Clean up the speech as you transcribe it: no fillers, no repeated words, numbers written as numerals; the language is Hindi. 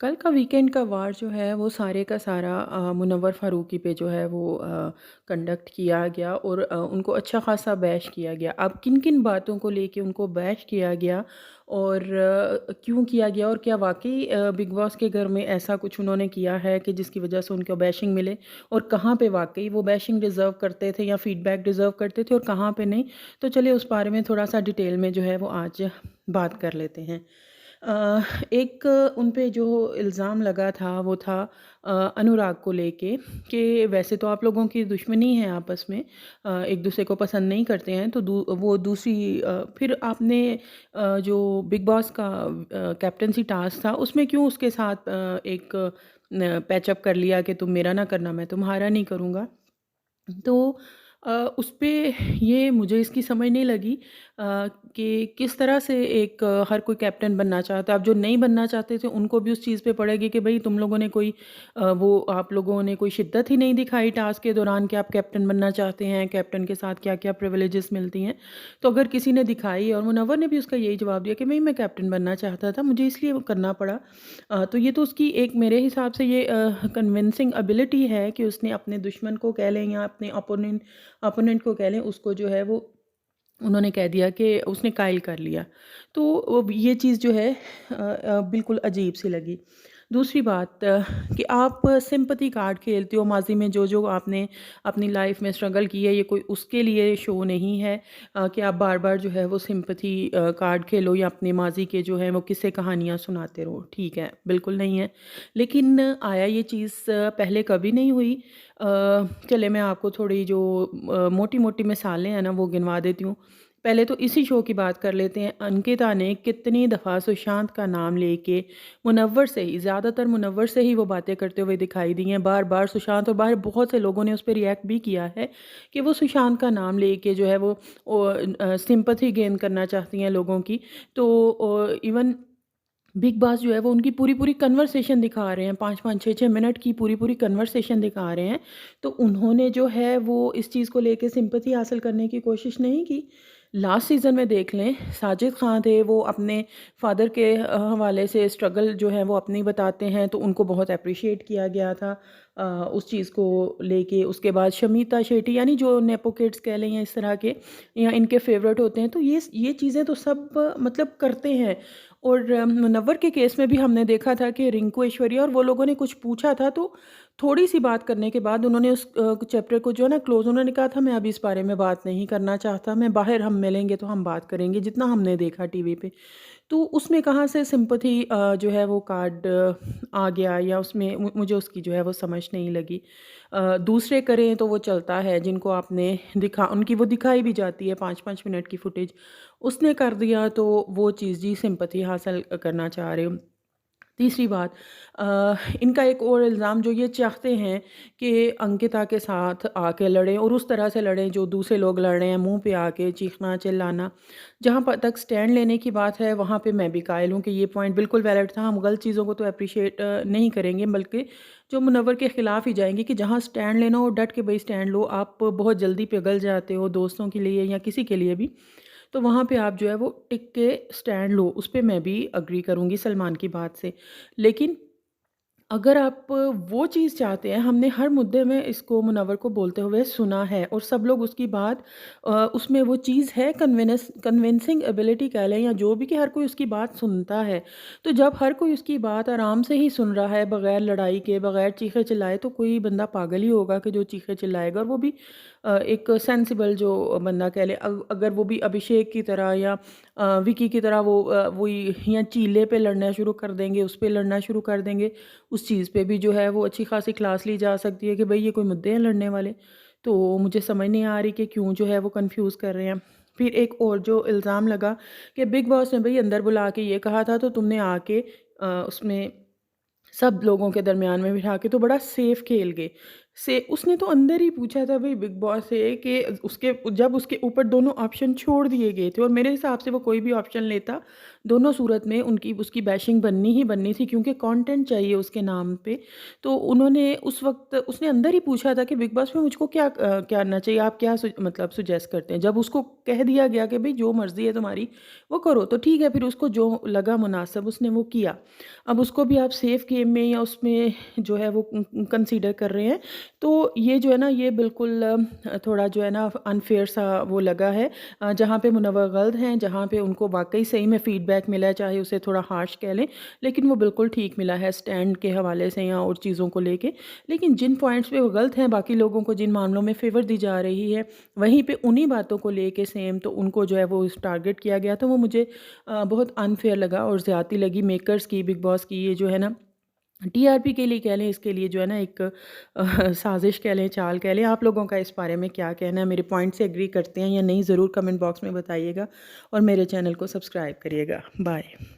कल का वीकेंड का वार जो है वो सारे का सारा मुनव्वर फ़ारूकी पे जो है वो कंडक्ट किया गया और उनको अच्छा ख़ासा बैश किया गया। अब किन-किन बातों को लेके उनको बैश किया गया और क्यों किया गया और क्या वाक़ई बिग बॉस के घर में ऐसा कुछ उन्होंने किया है कि जिसकी वज़ह से उनको बैशिंग मिले और कहाँ पे वाक़ई वो बैशिंग डिज़र्व करते थे या फ़ीडबैक डिज़र्व करते थे और कहाँ पे नहीं। तो चलिए उस बारे में थोड़ा-सा डिटेल में जो है वो आज बात कर लेते हैं। एक उन पे जो इल्ज़ाम लगा था वो था अनुराग को लेके कि वैसे तो आप लोगों की दुश्मनी है आपस में, एक दूसरे को पसंद नहीं करते हैं तो वो दूसरी फिर आपने जो बिग बॉस का कैप्टेंसी टास्क था उसमें क्यों उसके साथ एक पैचअप कर लिया कि तुम मेरा ना करना मैं तुम्हारा नहीं करूँगा। तो उस पे ये मुझे इसकी समझ नहीं लगी कि किस तरह से एक हर कोई कैप्टन बनना चाहता है। अब जो नहीं बनना चाहते थे उनको भी उस चीज़ पे पड़ेगी कि भई तुम लोगों ने कोई वो आप लोगों ने कोई शिद्दत ही नहीं दिखाई टास्क के दौरान कि आप कैप्टन बनना चाहते हैं, कैप्टन के साथ क्या-क्या प्रिविलेजेस मिलती हैं। तो अगर किसी ने दिखाई और मुनव्वर ने भी उसका यही जवाब दिया कि भई मैं कैप्टन बनना चाहता था, मुझे इसलिए वो करना पड़ा। तो ये तो उसकी एक मेरे हिसाब से ये कन्विंसिंग एबिलिटी है कि उसने अपने दुश्मन को कह लें या अपने अपोनेंट को कह लें, उसको जो है वो उन्होंने कह दिया कि उसने कायल कर लिया। तो ये चीज़ जो है बिल्कुल अजीब-सी लगी। दूसरी बात कि आप सिंपैथी कार्ड खेलते हो, माज़ी में जो-जो आपने अपनी लाइफ़ में स्ट्रगल की है, ये कोई उसके लिए शो नहीं है कि आप बार-बार जो है वो सिंपैथी कार्ड खेलो या अपने माज़ी के जो है वो किस्से कहानियाँ सुनाते रहो, ठीक है, बिल्कुल नहीं है। लेकिन आया ये चीज़ पहले कभी नहीं हुई। चले मैं आपको थोड़ी जो मोटी-मोटी मिसालें हैं ना वो गिनवा देती हूँ। पहले तो इसी शो की बात कर लेते हैं। अंकिता ने कितनी दफ़ा सुशांत का नाम लेके मुनव्वर से ही ज़्यादातर मुनव्वर से ही वो बातें करते हुए दिखाई दी हैं। बार-बार सुशांत और बाहर बहुत से लोगों ने उस पे रिएक्ट भी किया है कि वो सुशांत का नाम लेके जो है वो सिंपैथी गेन करना चाहती हैं लोगों की। तो इवन बिग बॉस जो है वो उनकी पूरी-पूरी कन्वर्सेशन दिखा रहे हैं, 5-5 6-6 मिनट की पूरी-पूरी कन्वर्सेशन दिखा रहे हैं। तो उन्होंने जो है वो इस चीज़ को लेके सिंपैथी हासिल करने की कोशिश नहीं की। लास्ट सीज़न में देख लें, साजिद खान थे वो अपने फादर के हवाले से स्ट्रगल जो है वो अपनी बताते हैं तो उनको बहुत एप्रिशिएट किया गया था उस चीज़ को लेके। उसके बाद शमीता शेट्टी यानी जो नेपो किड्स कह लें या इस तरह के या इनके फेवरेट होते हैं तो ये चीज़ें तो सब मतलब करते हैं। और मुनव्वर के केस में भी हमने देखा था कि रिंकू ऐश्वर्या और वो लोगों ने कुछ पूछा था तो थोड़ी-सी बात करने के बाद उन्होंने उस चैप्टर को जो है ना क्लोज़ उन्होंने कहा था मैं अभी इस बारे में बात नहीं करना चाहता, मैं बाहर हम मिलेंगे तो हम बात करेंगे, जितना हमने देखा टीवी पे। तो उसमें कहाँ से सिंपैथी जो है वो कार्ड आ गया या उसमें मुझे उसकी जो है वो समझ नहीं लगी। दूसरे करें तो वो चलता है जिनको आपने दिखा उनकी वो दिखाई भी जाती है 5-5 मिनट की फुटेज। उसने कर दिया तो वो चीज़ जी सिंपैथी हासिल करना चाह रहे हो। तीसरी बात इनका एक और इल्ज़ाम जो ये चाहते हैं कि अंकिता के साथ आके लड़ें और उस तरह से लड़ें जो दूसरे लोग लड़ रहे हैं, मुँह पे आके चीखना, चिल्लाना। जहाँ प तक स्टैंड लेने की बात है, वहाँ पे मैं भी कायल हूँ कि ये पॉइंट बिल्कुल वैलिड था। हम गलत चीज़ों को तो एप्रिशिएट नहीं करेंगे, बल्कि जो मुनव्वर के खिलाफ ही जाएँगे कि जहाँ स्टैंड लेना हो, डट के भई स्टैंड लो। आप बहुत जल्दी पिघल जाते हो दोस्तों के लिए या किसी के लिए भी। तो वहाँ पे आप जो है वो टिक के स्टैंड लो, उस पे मैं भी एग्री करूँगी सलमान की बात से। लेकिन अगर आप वो चीज़ चाहते हैं, हमने हर मुद्दे में इसको मुनव्वर को बोलते हुए सुना है और सब लोग उसकी बात उसमें वो चीज़ है कन्विंसिंग एबिलिटी कह लें या जो भी कि हर कोई उसकी बात सुनता है। तो जब हर कोई उसकी बात आराम से ही सुन रहा है, बगैर लड़ाई के, बगैर चीखे-चिल्लाए, तो कोई बंदा पागल ही होगा कि जो चीखे-चिल्लाएगा और वो भी एक सेंसिबल जो बंदा कह लें अगर वो भी अभिषेक की तरह या विकी की तरह वो वही या चीले पे लड़ना शुरू कर देंगे, उस पे लड़ना शुरू कर देंगे, उस चीज़ पे भी जो है वो अच्छी खासी क्लास ली जा सकती है कि भई ये कोई मुद्दे हैं लड़ने वाले। तो मुझे समझ नहीं आ रही कि क्यों जो है वो कन्फ्यूज़ कर रहे हैं। फिर एक और जो इल्ज़ाम लगा कि बिग बॉस ने भई अंदर बुला के ये कहा था तो तुमने आके उसमें सब लोगों के दरमियान में बिठा के तो बड़ा सेफ खेल गए। से उसने तो अंदर ही पूछा था भाई बिग बॉस से कि उसके जब उसके ऊपर दोनों ऑप्शन छोड़ दिए गए थे और मेरे हिसाब से वो कोई भी ऑप्शन लेता, दोनों सूरत में उनकी उसकी बैशिंग बननी ही बननी थी क्योंकि कंटेंट चाहिए उसके नाम पे। तो उन्होंने उस वक़्त उसने अंदर ही पूछा था कि बिग बॉस में मुझको क्या करना चाहिए? आप क्या मतलब सजेस्ट करते हैं? जब उसको कह दिया गया कि भई जो मर्ज़ी है तुम्हारी वो करो, तो ठीक है फिर उसको जो लगा मुनासिब उसने वो किया। अब उसको भी आप सेफ गेम में या उसमें जो है वो कंसीडर कर रहे हैं। तो ये जो है ना ये बिल्कुल थोड़ा जो है ना अनफ़ेयर सा वो लगा है। जहाँ पे मुनव्वर गलत हैं, जहाँ पे उनको वाक़ई सही में फ़ीडबैक मिला है, चाहे उसे थोड़ा हार्श कह लें, लेकिन वो बिल्कुल ठीक मिला है स्टैंड के हवाले से या और चीज़ों को लेके। लेकिन जिन पॉइंट्स पे वो गलत हैं, बाकी लोगों को जिन मामलों में फ़ेवर दी जा रही है, वहीं पे उन्हीं बातों को लेके सेम तो उनको जो है वो टारगेट किया गया, तो वो मुझे बहुत अनफ़ेयर लगा और ज़्यादती लगी मेकर्स की, बिग बॉस की ये जो है ना टीआरपी के लिए कह लें, इसके लिए जो है ना एक साज़िश कह लें, चाल कह लें। आप लोगों का इस बारे में क्या कहना है? मेरे पॉइंट से एग्री करते हैं या नहीं? ज़रूर कमेंट बॉक्स में बताइएगा और मेरे चैनल को सब्सक्राइब करिएगा। बाय।